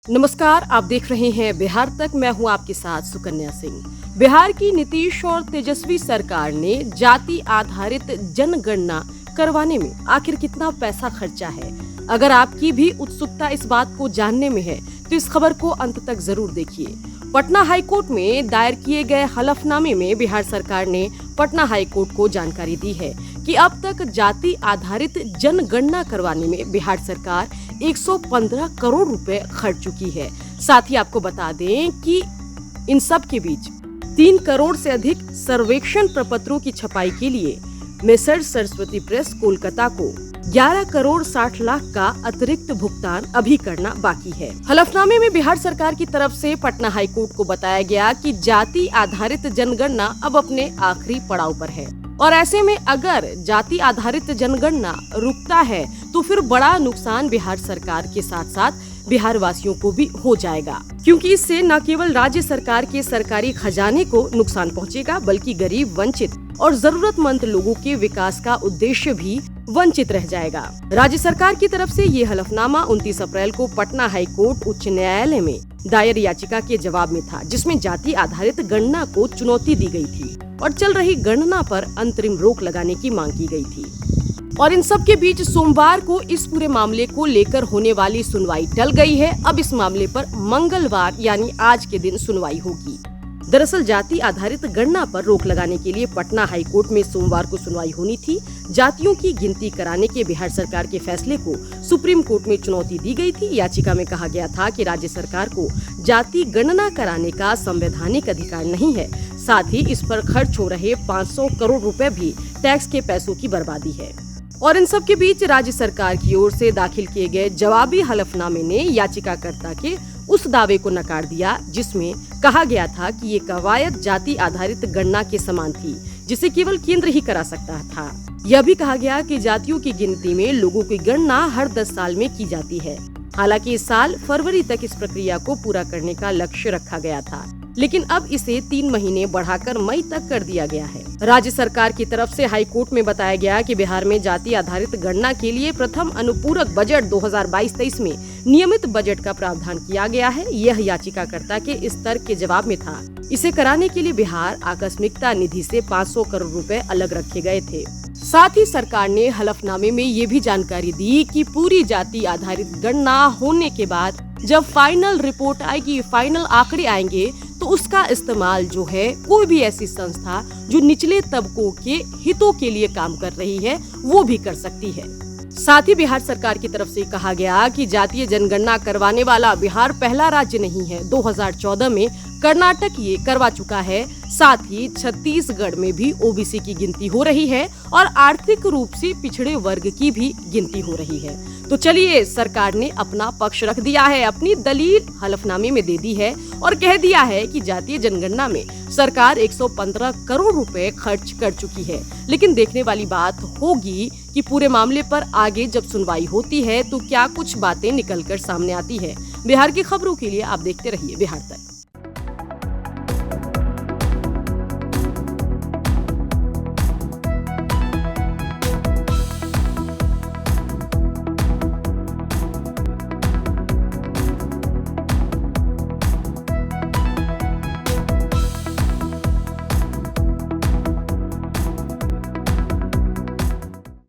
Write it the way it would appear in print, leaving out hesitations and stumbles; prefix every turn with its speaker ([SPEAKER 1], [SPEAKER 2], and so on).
[SPEAKER 1] नमस्कार, आप देख रहे हैं बिहार तक। मैं हूं आपके साथ सुकन्या सिंह। बिहार की नीतीश और तेजस्वी सरकार ने जाति आधारित जनगणना करवाने में आखिर कितना पैसा खर्चा है। अगर आपकी भी उत्सुकता इस बात को जानने में है तो इस खबर को अंत तक जरूर देखिए। पटना हाईकोर्ट में दायर किए गए हलफनामे में बिहार सरकार ने पटना हाईकोर्ट को जानकारी दी है कि अब तक जाति आधारित जनगणना करवाने में बिहार सरकार 115 करोड़ रुपए खर्च चुकी है। साथ ही आपको बता दें कि इन सब के बीच 3 करोड़ से अधिक सर्वेक्षण प्रपत्रों की छपाई के लिए मेसर्स सरस्वती प्रेस कोलकाता को 11 करोड़ 60 लाख का अतिरिक्त भुगतान अभी करना बाकी है। हलफनामे में बिहार सरकार की तरफ से पटना हाईकोर्ट को बताया गया कि जाति आधारित जनगणना अब अपने आखिरी पड़ाव पर है और ऐसे में अगर जाति आधारित जनगणना रुकता है तो फिर बड़ा नुकसान बिहार सरकार के साथ साथ बिहार वासियों को भी हो जाएगा, क्योंकि इससे न केवल राज्य सरकार के सरकारी खजाने को नुकसान पहुंचेगा बल्कि गरीब, वंचित और जरूरतमंद लोगों के विकास का उद्देश्य भी वंचित रह जाएगा। राज्य सरकार की तरफ से ये हलफनामा 29 अप्रैल को पटना हाईकोर्ट उच्च न्यायालय में दायर याचिका के जवाब में था, जिसमें जाति आधारित गणना को चुनौती दी गई थी और चल रही गणना पर अंतरिम रोक लगाने की मांग की गई थी। और इन सब के बीच सोमवार को इस पूरे मामले को लेकर होने वाली सुनवाई टल गई है। अब इस मामले पर मंगलवार यानी आज के दिन सुनवाई होगी। दरअसल जाति आधारित गणना पर रोक लगाने के लिए पटना हाईकोर्ट में सोमवार को सुनवाई होनी थी। जातियों की गिनती कराने के बिहार सरकार के फैसले को सुप्रीम कोर्ट में चुनौती दी गई थी। याचिका में कहा गया था कि राज्य सरकार को जाति गणना कराने का संवैधानिक अधिकार नहीं है, साथ ही इस पर खर्च हो रहे 500 करोड़ रुपए भी टैक्स के पैसों की बर्बादी है। और इन सब के बीच राज्य सरकार की ओर से दाखिल किए गए जवाबी हलफनामे ने याचिकाकर्ता के उस दावे को नकार दिया जिसमें कहा गया था कि ये कवायद जाति आधारित गणना के समान थी, जिसे केवल केंद्र ही करा सकता था। यह भी कहा गया कि जातियों की गिनती में लोगों की गणना हर 10 साल में की जाती है। हालांकि इस साल फरवरी तक इस प्रक्रिया को पूरा करने का लक्ष्य रखा गया था, लेकिन अब इसे 3 महीने बढ़ाकर मई तक कर दिया गया है। राज्य सरकार की तरफ से हाईकोर्ट में बताया गया कि बिहार में जाति आधारित गणना के लिए प्रथम अनुपूरक बजट 2022-23 में नियमित बजट का प्रावधान किया गया है। यह याचिकाकर्ता के इस तर्क के जवाब में था। इसे कराने के लिए बिहार आकस्मिकता निधि से 500 करोड़ रुपए अलग रखे गए थे। साथ ही सरकार ने हलफनामे में ये भी जानकारी दी कि पूरी जाति आधारित गणना होने के बाद जब फाइनल रिपोर्ट आएगी, फाइनल आंकड़े आएंगे, तो उसका इस्तेमाल जो है कोई भी ऐसी संस्था जो निचले तबकों के हितों के लिए काम कर रही है वो भी कर सकती है। साथ ही बिहार सरकार की तरफ से कहा गया कि जातीय जनगणना करवाने वाला बिहार पहला राज्य नहीं है। 2014 में कर्नाटक ये करवा चुका है। साथ ही छत्तीसगढ़ में भी ओबीसी की गिनती हो रही है और आर्थिक रूप से पिछड़े वर्ग की भी गिनती हो रही है। तो चलिए, सरकार ने अपना पक्ष रख दिया है, अपनी दलील हलफनामे में दे दी है और कह दिया है कि जातीय जनगणना में सरकार 115 करोड़ रुपए खर्च कर चुकी है। लेकिन देखने वाली बात होगी कि पूरे मामले पर आगे जब सुनवाई होती है तो क्या कुछ बातें निकलकर सामने आती है। बिहार की खबरों के लिए आप देखते रहिए बिहार तक।